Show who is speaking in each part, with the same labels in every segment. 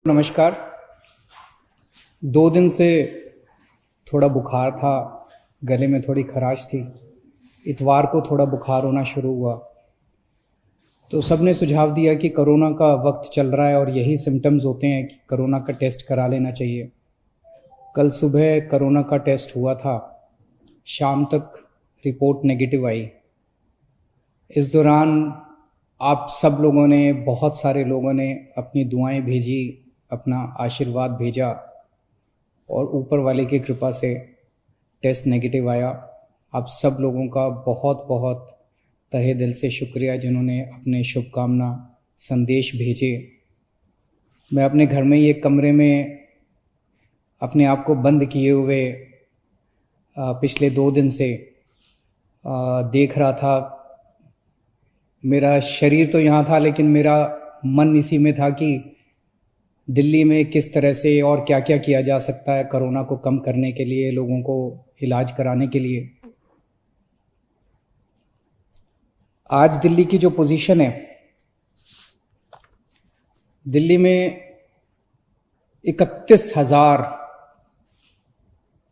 Speaker 1: नमस्कार। 2 दिन से थोड़ा बुखार था, गले में थोड़ी खराश थी। इतवार को थोड़ा बुखार होना शुरू हुआ तो सबने सुझाव दिया कि कोरोना का वक्त चल रहा है और यही सिम्टम्स होते हैं कि कोरोना का टेस्ट करा लेना चाहिए। कल सुबह कोरोना का टेस्ट हुआ था, शाम तक रिपोर्ट नेगेटिव आई। इस दौरान आप सब लोगों ने, बहुत सारे लोगों ने अपनी दुआएं भेजी, अपना आशीर्वाद भेजा और ऊपर वाले की कृपा से टेस्ट नेगेटिव आया। आप सब लोगों का बहुत बहुत तहे दिल से शुक्रिया जिन्होंने अपने शुभकामना संदेश भेजे। मैं अपने घर में ही एक कमरे में अपने आप को बंद किए हुए पिछले 2 दिन से देख रहा था। मेरा शरीर तो यहाँ था लेकिन मेरा मन इसी में था कि दिल्ली में किस तरह से और क्या क्या किया जा सकता है कोरोना को कम करने के लिए, लोगों को इलाज कराने के लिए। आज दिल्ली की जो पोजीशन है, दिल्ली में 31,000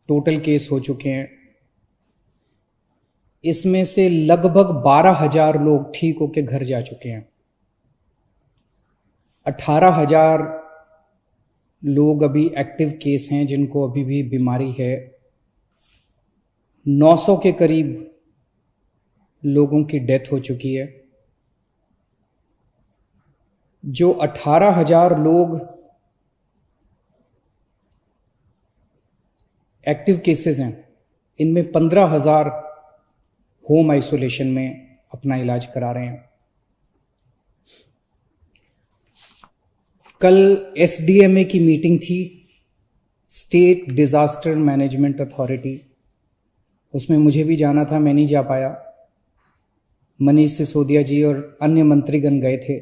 Speaker 1: टोटल केस हो चुके हैं। इसमें से लगभग 12,000 लोग ठीक होकर घर जा चुके हैं। 18,000 लोग अभी एक्टिव केस हैं जिनको अभी भी बीमारी है। 900 के करीब लोगों की डेथ हो चुकी है। जो 18,000 लोग एक्टिव केसेस हैं, इनमें 15,000 होम आइसोलेशन में अपना इलाज करा रहे हैं। कल एसडीएमए की मीटिंग थी, स्टेट डिजास्टर मैनेजमेंट अथॉरिटी। उसमें मुझे भी जाना था, मैं नहीं जा पाया। मनीष सिसोदिया जी और अन्य मंत्रीगण गए थे।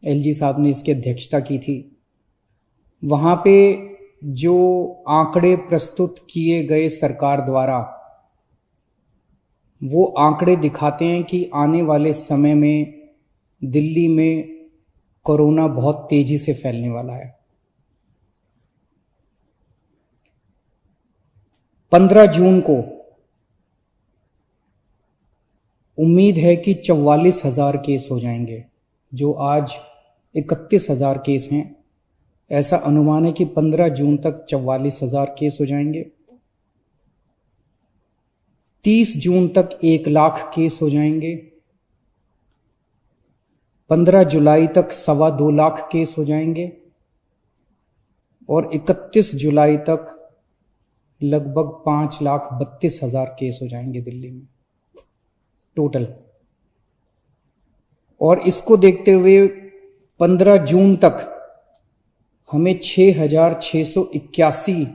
Speaker 1: एलजी साहब ने इसकी अध्यक्षता की थी। वहाँ पे जो आंकड़े प्रस्तुत किए गए सरकार द्वारा, वो आंकड़े दिखाते हैं कि आने वाले समय में दिल्ली में कोरोना बहुत तेजी से फैलने वाला है। 15 जून को उम्मीद है कि 44,000 केस हो जाएंगे। जो आज 31,000 केस हैं, ऐसा अनुमान है कि 15 जून तक 44,000 केस हो जाएंगे। 30 जून तक 1 लाख केस हो जाएंगे। 15 जुलाई तक 2.25 लाख केस हो जाएंगे और 31 जुलाई तक लगभग 5,32,000 केस हो जाएंगे दिल्ली में टोटल। और इसको देखते हुए 15 जून तक हमें 6,681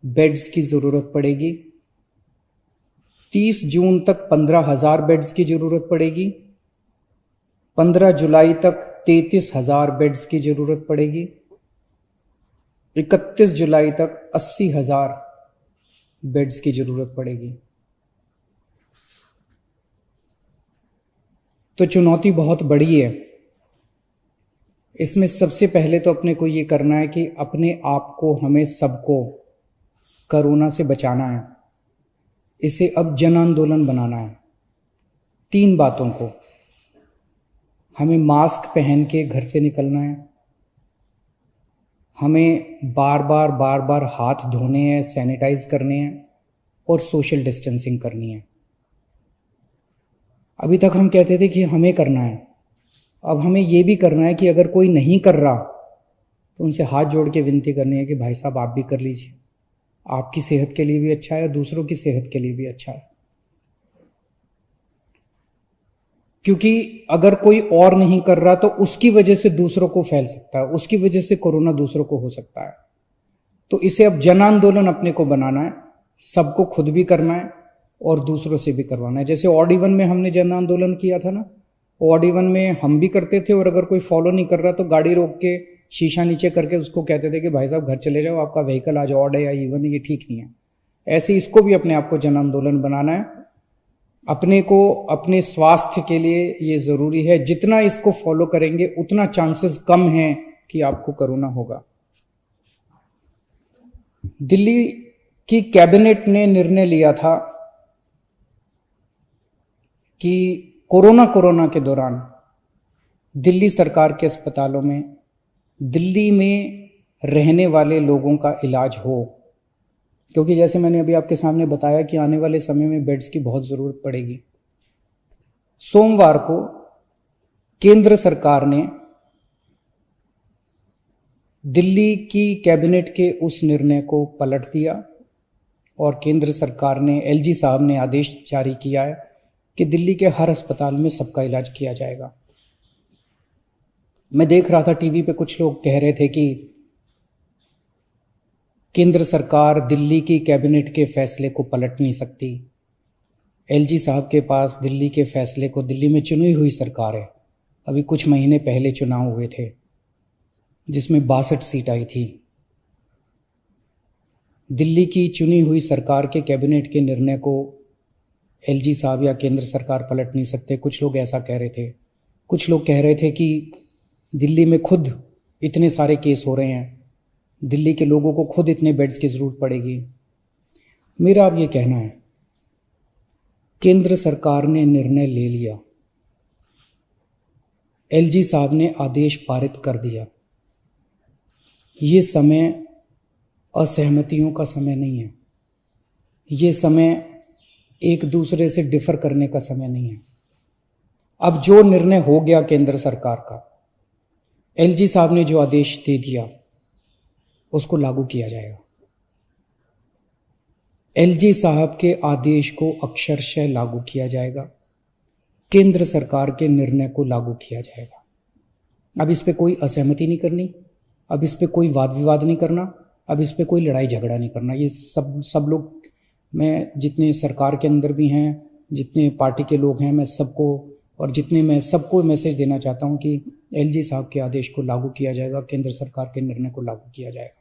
Speaker 1: बेड्स की जरूरत पड़ेगी। 30 जून तक 15,000 बेड्स की जरूरत पड़ेगी। 15 जुलाई तक 33,000 बेड्स की जरूरत पड़ेगी। 31 जुलाई तक 80,000 बेड्स की जरूरत पड़ेगी। तो चुनौती बहुत बड़ी है। इसमें सबसे पहले तो अपने को ये करना है कि अपने आप को, हमें सबको कोरोना से बचाना है। इसे अब जन आंदोलन बनाना है। 3 बातों को, हमें मास्क पहन के घर से निकलना है, हमें बार बार हाथ धोने हैं, सैनिटाइज करने हैं और सोशल डिस्टेंसिंग करनी है। अभी तक हम कहते थे कि हमें करना है, अब हमें यह भी करना है कि अगर कोई नहीं कर रहा तो उनसे हाथ जोड़ के विनती करनी है कि भाई साहब आप भी कर लीजिए। आपकी सेहत के लिए भी अच्छा है और दूसरों की सेहत के लिए भी अच्छा है। क्योंकि अगर कोई और नहीं कर रहा तो उसकी वजह से दूसरों को फैल सकता है, उसकी वजह से कोरोना दूसरों को हो सकता है। तो इसे अब जन आंदोलन अपने को बनाना है, सबको खुद भी करना है और दूसरों से भी करवाना है। जैसे ऑड इवन में हमने जन आंदोलन किया था ना, ऑड इवन में हम भी करते थे और अगर कोई फॉलो नहीं कर रहा तो गाड़ी रोक के शीशा नीचे करके उसको कहते थे कि भाई साहब घर चले जाओ, आपका व्हीकल आज ऑड है या इवन है, ये ठीक नहीं है। ऐसे इसको भी अपने आप को जन आंदोलन बनाना है। अपने को, अपने स्वास्थ्य के लिए ये ज़रूरी है। जितना इसको फॉलो करेंगे उतना चांसेस कम हैं कि आपको कोरोना होगा। दिल्ली की कैबिनेट ने निर्णय लिया था कि कोरोना के दौरान दिल्ली सरकार के अस्पतालों में दिल्ली में रहने वाले लोगों का इलाज हो, क्योंकि जैसे मैंने अभी आपके सामने बताया कि आने वाले समय में बेड्स की बहुत ज़रूरत पड़ेगी। सोमवार को केंद्र सरकार ने दिल्ली की कैबिनेट के उस निर्णय को पलट दिया और केंद्र सरकार ने, एलजी साहब ने आदेश जारी किया है कि दिल्ली के हर अस्पताल में सबका इलाज किया जाएगा। मैं देख रहा था टीवी पे कुछ लोग कह रहे थे कि केंद्र सरकार दिल्ली की कैबिनेट के फैसले को पलट नहीं सकती। एलजी साहब के पास दिल्ली के फैसले को, दिल्ली में चुनी हुई सरकार है, अभी कुछ महीने पहले चुनाव हुए थे जिसमें 62 सीट आई थी। दिल्ली की चुनी हुई सरकार के कैबिनेट के निर्णय को एलजी साहब या केंद्र सरकार पलट नहीं सकते। कुछ लोग ऐसा कह रहे थे। कुछ लोग कह रहे थे कि दिल्ली में खुद इतने सारे केस हो रहे हैं, दिल्ली के लोगों को खुद इतने बेड्स की ज़रूरत पड़ेगी। मेरा अब ये कहना है, केंद्र सरकार ने निर्णय ले लिया, एलजी साहब ने आदेश पारित कर दिया। ये समय असहमतियों का समय नहीं है, ये समय एक दूसरे से डिफर करने का समय नहीं है। अब जो निर्णय हो गया केंद्र सरकार का, एलजी साहब ने जो आदेश दे दिया उसको लागू किया जाएगा। एलजी साहब के आदेश को अक्षरशः लागू किया जाएगा, केंद्र सरकार के निर्णय को लागू किया जाएगा। अब इस पे कोई असहमति नहीं करनी, अब इस पे कोई वाद विवाद नहीं करना, अब इस पे कोई लड़ाई झगड़ा नहीं करना। ये सब लोग, मैं जितने सरकार के अंदर भी हैं, जितने पार्टी के लोग हैं, मैं सबको मैसेज देना चाहता हूं कि एलजी साहब के आदेश को लागू किया जाएगा, केंद्र सरकार के निर्णय को लागू किया जाएगा।